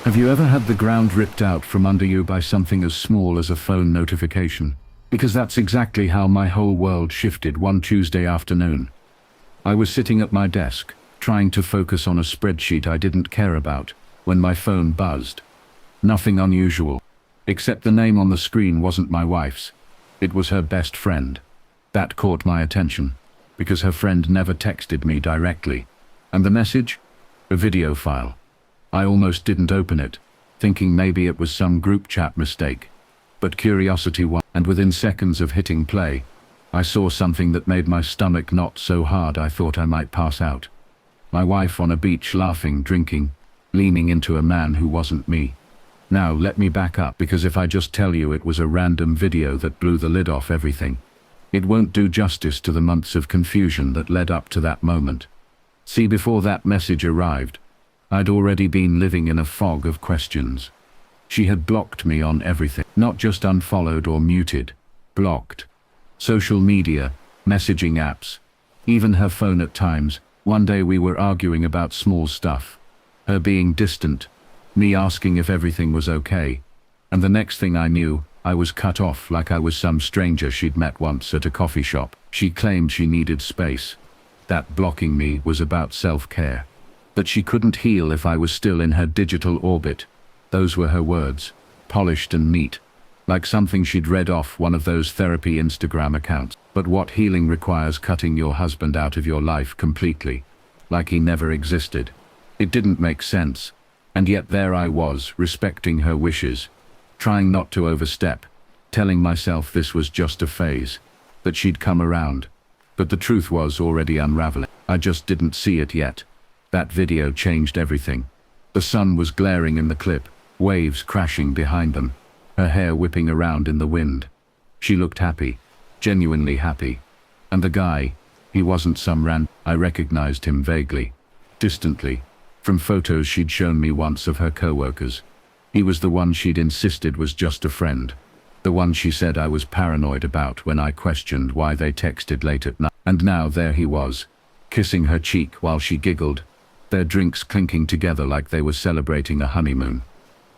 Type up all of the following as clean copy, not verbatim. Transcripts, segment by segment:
Have you ever had the ground ripped out from under you by something as small as a phone notification? Because that's exactly how my whole world shifted one Tuesday afternoon. I was sitting at my desk, trying to focus on a spreadsheet I didn't care about, when my phone buzzed. Nothing unusual, except the name on the screen wasn't my wife's. It was her best friend. That caught my attention, because her friend never texted me directly. And the message? A video file. I almost didn't open it, thinking maybe it was some group chat mistake. But curiosity won, and within seconds of hitting play, I saw something that made my stomach knot so hard I thought I might pass out. My wife on a beach laughing, drinking, leaning into a man who wasn't me. Now let me back up, because if I just tell you it was a random video that blew the lid off everything, it won't do justice to the months of confusion that led up to that moment. See, before that message arrived, I'd already been living in a fog of questions. She had blocked me on everything, not just unfollowed or muted, blocked. Social media, messaging apps, even her phone at times. One day we were arguing about small stuff, her being distant, me asking if everything was okay, and the next thing I knew, I was cut off like I was some stranger she'd met once at a coffee shop. She claimed she needed space, that blocking me was about self-care, that she couldn't heal if I was still in her digital orbit. Those were her words, polished and neat, like something she'd read off one of those therapy Instagram accounts. But what healing requires cutting your husband out of your life completely, like he never existed. It didn't make sense, and yet there I was, respecting her wishes, trying not to overstep, telling myself this was just a phase, that she'd come around. But the truth was already unraveling. I just didn't see it yet. That video changed everything. The sun was glaring in the clip, waves crashing behind them, her hair whipping around in the wind. She looked happy, genuinely happy. And the guy, he wasn't some random. I recognized him vaguely, distantly, from photos she'd shown me once of her co-workers. He was the one she'd insisted was just a friend, the one she said I was paranoid about when I questioned why they texted late at night. And now there he was, kissing her cheek while she giggled, their drinks clinking together like they were celebrating a honeymoon.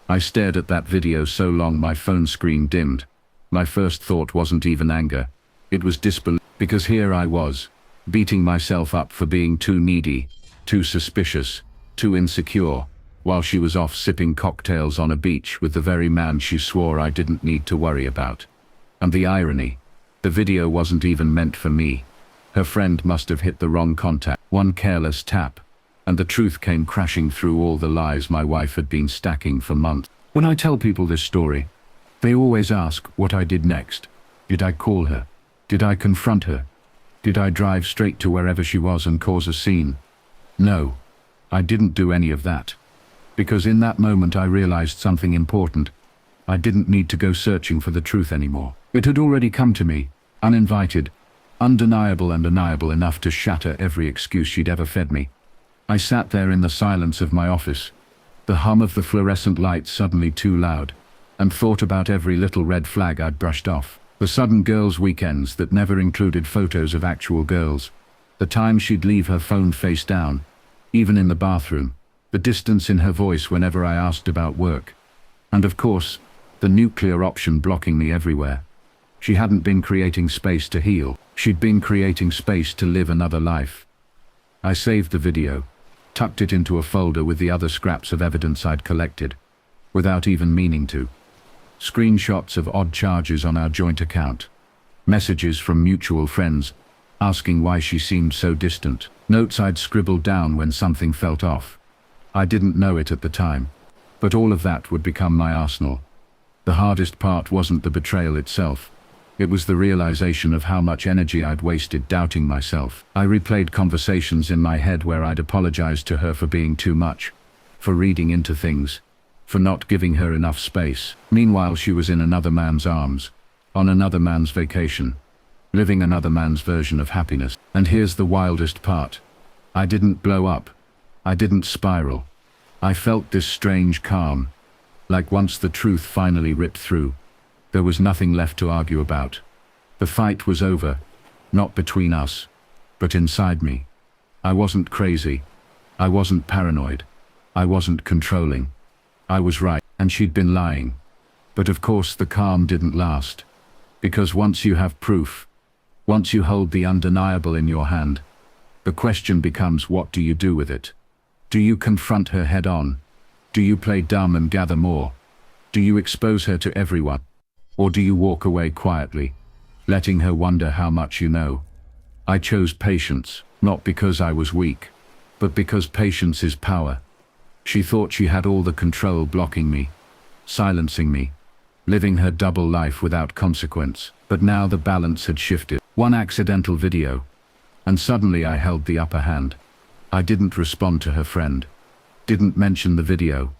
I stared at that video so long my phone screen dimmed. My first thought wasn't even anger, it was disbelief, because here I was, beating myself up for being too needy, too suspicious, too insecure, while she was off sipping cocktails on a beach with the very man she swore I didn't need to worry about. And the irony, the video wasn't even meant for me. Her friend must have hit the wrong contact, one careless tap, and the truth came crashing through all the lies my wife had been stacking for months. When I tell people this story, they always ask what I did next. Did I call her? Did I confront her? Did I drive straight to wherever she was and cause a scene? No, I didn't do any of that. Because in that moment I realized something important. I didn't need to go searching for the truth anymore. It had already come to me, uninvited, undeniable and deniable enough to shatter every excuse she'd ever fed me. I sat there in the silence of my office, the hum of the fluorescent lights suddenly too loud, and thought about every little red flag I'd brushed off. The sudden girls' weekends that never included photos of actual girls, the time she'd leave her phone face down, even in the bathroom, the distance in her voice whenever I asked about work, and of course, the nuclear option blocking me everywhere. She hadn't been creating space to heal, she'd been creating space to live another life. I saved the video, tucked it into a folder with the other scraps of evidence I'd collected, without even meaning to. Screenshots of odd charges on our joint account, messages from mutual friends asking why she seemed so distant, notes I'd scribbled down when something felt off. I didn't know it at the time, but all of that would become my arsenal. The hardest part wasn't the betrayal itself. It was the realization of how much energy I'd wasted doubting myself. I replayed conversations in my head where I'd apologized to her for being too much, for reading into things, for not giving her enough space. Meanwhile, she was in another man's arms, on another man's vacation, living another man's version of happiness. And here's the wildest part. I didn't blow up. I didn't spiral. I felt this strange calm, like once the truth finally ripped through, there was nothing left to argue about. The fight was over, not between us, but inside me. I wasn't crazy. I wasn't paranoid. I wasn't controlling. I was right, and she'd been lying. But of course the calm didn't last. Because once you have proof, once you hold the undeniable in your hand, the question becomes, what do you do with it? Do you confront her head on? Do you play dumb and gather more? Do you expose her to everyone? Or do you walk away quietly, letting her wonder how much you know? I chose patience, not because I was weak, but because patience is power. She thought she had all the control, blocking me, silencing me, living her double life without consequence. But now the balance had shifted. One accidental video, and suddenly I held the upper hand. I didn't respond to her friend, didn't mention the video.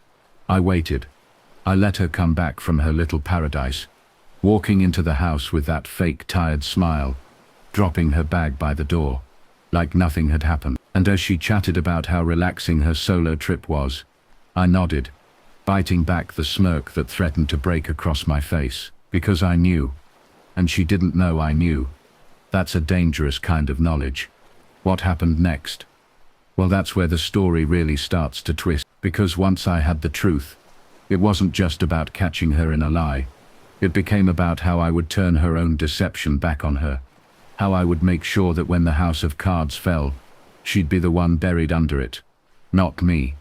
I waited. I let her come back from her little paradise, walking into the house with that fake tired smile, dropping her bag by the door, like nothing had happened. And as she chatted about how relaxing her solo trip was, I nodded, biting back the smirk that threatened to break across my face, because I knew, and she didn't know I knew. That's a dangerous kind of knowledge. What happened next? Well, that's where the story really starts to twist, because once I had the truth, it wasn't just about catching her in a lie. It became about how I would turn her own deception back on her, how I would make sure that when the house of cards fell, she'd be the one buried under it, not me.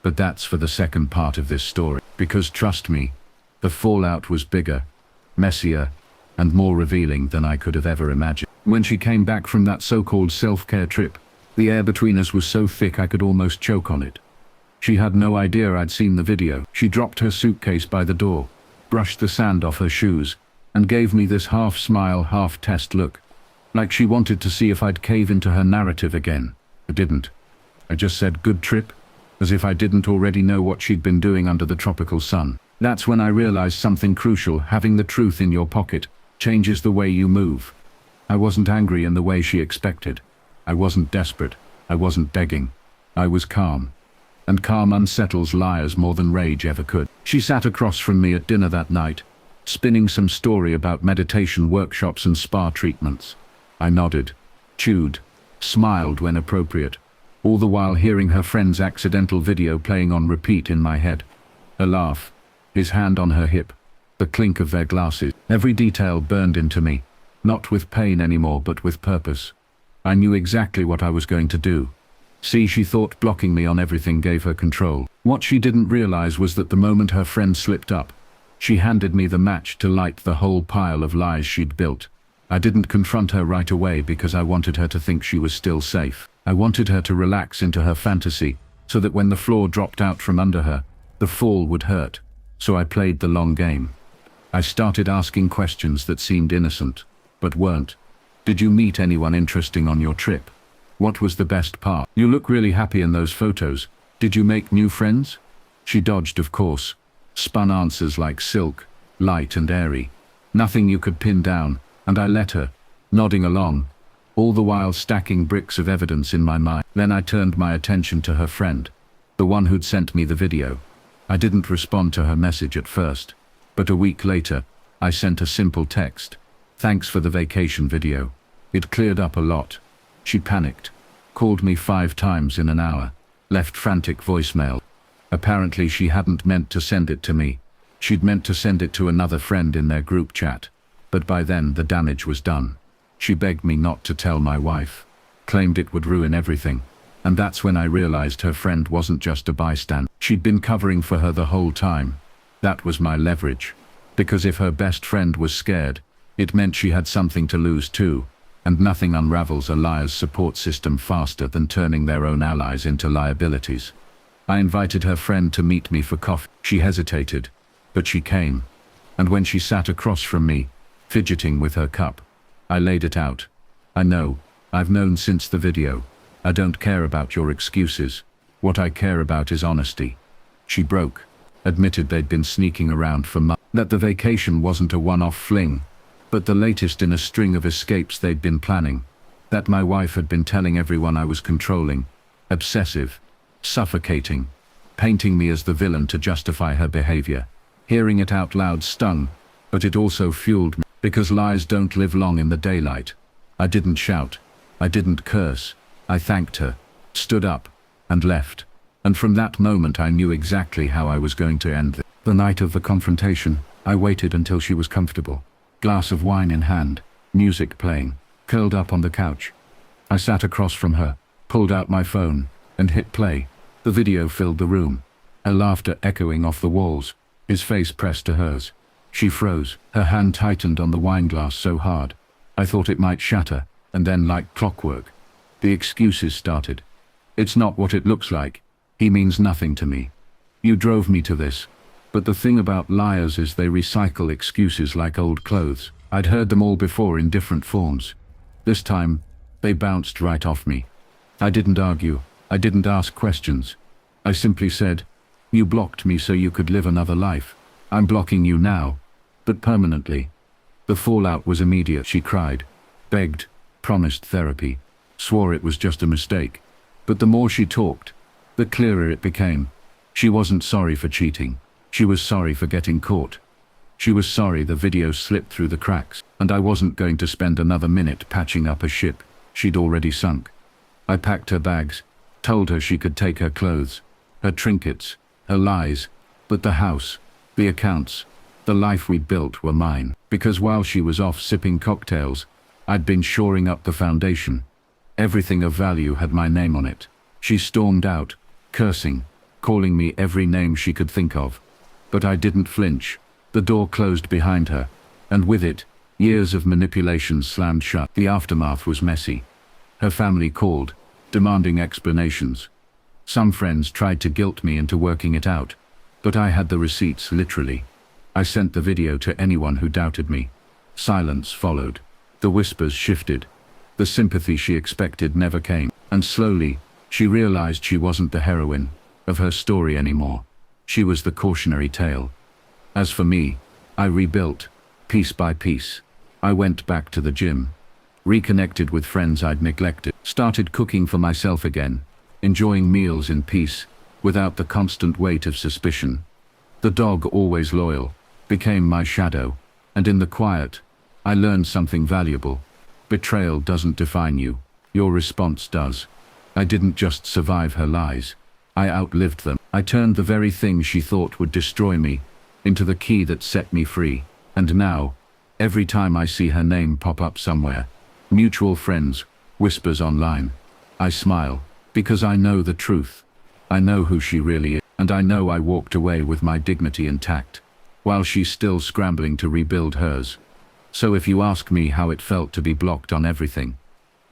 But that's for the second part of this story, because trust me, the fallout was bigger, messier, and more revealing than I could have ever imagined. When she came back from that so-called self-care trip, the air between us was so thick I could almost choke on it. She had no idea I'd seen the video. She dropped her suitcase by the door, brushed the sand off her shoes, and gave me this half-smile, half-test look, like she wanted to see if I'd cave into her narrative again. I didn't. I just said, "Good trip?" as if I didn't already know what she'd been doing under the tropical sun. That's when I realized something crucial. Having the truth in your pocket changes the way you move. I wasn't angry in the way she expected. I wasn't desperate. I wasn't begging. I was calm. And calm unsettles liars more than rage ever could. She sat across from me at dinner that night, spinning some story about meditation workshops and spa treatments. I nodded, chewed, smiled when appropriate, all the while hearing her friend's accidental video playing on repeat in my head. Her laugh, his hand on her hip, the clink of their glasses. Every detail burned into me, not with pain anymore but with purpose. I knew exactly what I was going to do. See, she thought blocking me on everything gave her control. What she didn't realize was that the moment her friend slipped up, she handed me the match to light the whole pile of lies she'd built. I didn't confront her right away because I wanted her to think she was still safe. I wanted her to relax into her fantasy, so that when the floor dropped out from under her, the fall would hurt. So I played the long game. I started asking questions that seemed innocent, but weren't. Did you meet anyone interesting on your trip? What was the best part? You look really happy in those photos. Did you make new friends? She dodged, of course. Spun answers like silk, light and airy. Nothing you could pin down, and I let her, nodding along, all the while stacking bricks of evidence in my mind. Then I turned my attention to her friend, the one who'd sent me the video. I didn't respond to her message at first, but a week later, I sent a simple text. "Thanks for the vacation video. It cleared up a lot." She panicked, called me 5 times in an hour, left frantic voicemail. Apparently she hadn't meant to send it to me. She'd meant to send it to another friend in their group chat, but by then the damage was done. She begged me not to tell my wife, claimed it would ruin everything, and that's when I realized her friend wasn't just a bystander. She'd been covering for her the whole time. That was my leverage, because if her best friend was scared, it meant she had something to lose too, and nothing unravels a liar's support system faster than turning their own allies into liabilities. I invited her friend to meet me for coffee. She hesitated, but she came, and when she sat across from me, fidgeting with her cup, I laid it out. "I know, I've known since the video. I don't care about your excuses. What I care about is honesty." She broke, admitted they'd been sneaking around for months, that the vacation wasn't a one-off fling, but the latest in a string of escapes they'd been planning, that my wife had been telling everyone I was controlling, obsessive, suffocating, painting me as the villain to justify her behavior. Hearing it out loud stung, but it also fueled me, because lies don't live long in the daylight. I didn't shout. I didn't curse. I thanked her, stood up, and left. And from that moment I knew exactly how I was going to end it. The night of the confrontation, I waited until she was comfortable. Glass of wine in hand, music playing, curled up on the couch. I sat across from her, pulled out my phone, and hit play. The video filled the room, her laughter echoing off the walls, his face pressed to hers. She froze, her hand tightened on the wine glass so hard, I thought it might shatter, and then like clockwork, the excuses started. It's not what it looks like. He means nothing to me. You drove me to this. But the thing about liars is they recycle excuses like old clothes. I'd heard them all before in different forms. This time, they bounced right off me. I didn't argue. I didn't ask questions. I simply said, you blocked me so you could live another life. I'm blocking you now, but permanently. The fallout was immediate. She cried, begged, promised therapy, swore it was just a mistake. But the more she talked, the clearer it became. She wasn't sorry for cheating. She was sorry for getting caught. She was sorry the video slipped through the cracks, and I wasn't going to spend another minute patching up a ship she'd already sunk. I packed her bags, told her she could take her clothes, her trinkets, her lies, but the house, the accounts, the life we'd built were mine. Because while she was off sipping cocktails, I'd been shoring up the foundation. Everything of value had my name on it. She stormed out, cursing, calling me every name she could think of. But I didn't flinch. The door closed behind her, and with it, years of manipulation slammed shut. The aftermath was messy. Her family called, demanding explanations. Some friends tried to guilt me into working it out, but I had the receipts literally. I sent the video to anyone who doubted me. Silence followed. The whispers shifted. The sympathy she expected never came. And slowly, she realized she wasn't the heroine of her story anymore. She was the cautionary tale. As for me, I rebuilt, piece by piece. I went back to the gym, reconnected with friends I'd neglected, started cooking for myself again, enjoying meals in peace, without the constant weight of suspicion. The dog, always loyal, became my shadow, and in the quiet, I learned something valuable. Betrayal doesn't define you, your response does. I didn't just survive her lies, I outlived them. I turned the very thing she thought would destroy me into the key that set me free. And now, every time I see her name pop up somewhere, mutual friends, whispers online, I smile, because I know the truth. I know who she really is, and I know I walked away with my dignity intact, while she's still scrambling to rebuild hers. So if you ask me how it felt to be blocked on everything,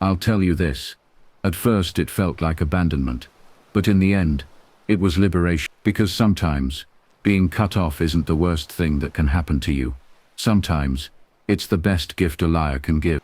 I'll tell you this. At first it felt like abandonment, but in the end, it was liberation. Because sometimes, being cut off isn't the worst thing that can happen to you. Sometimes, it's the best gift a liar can give.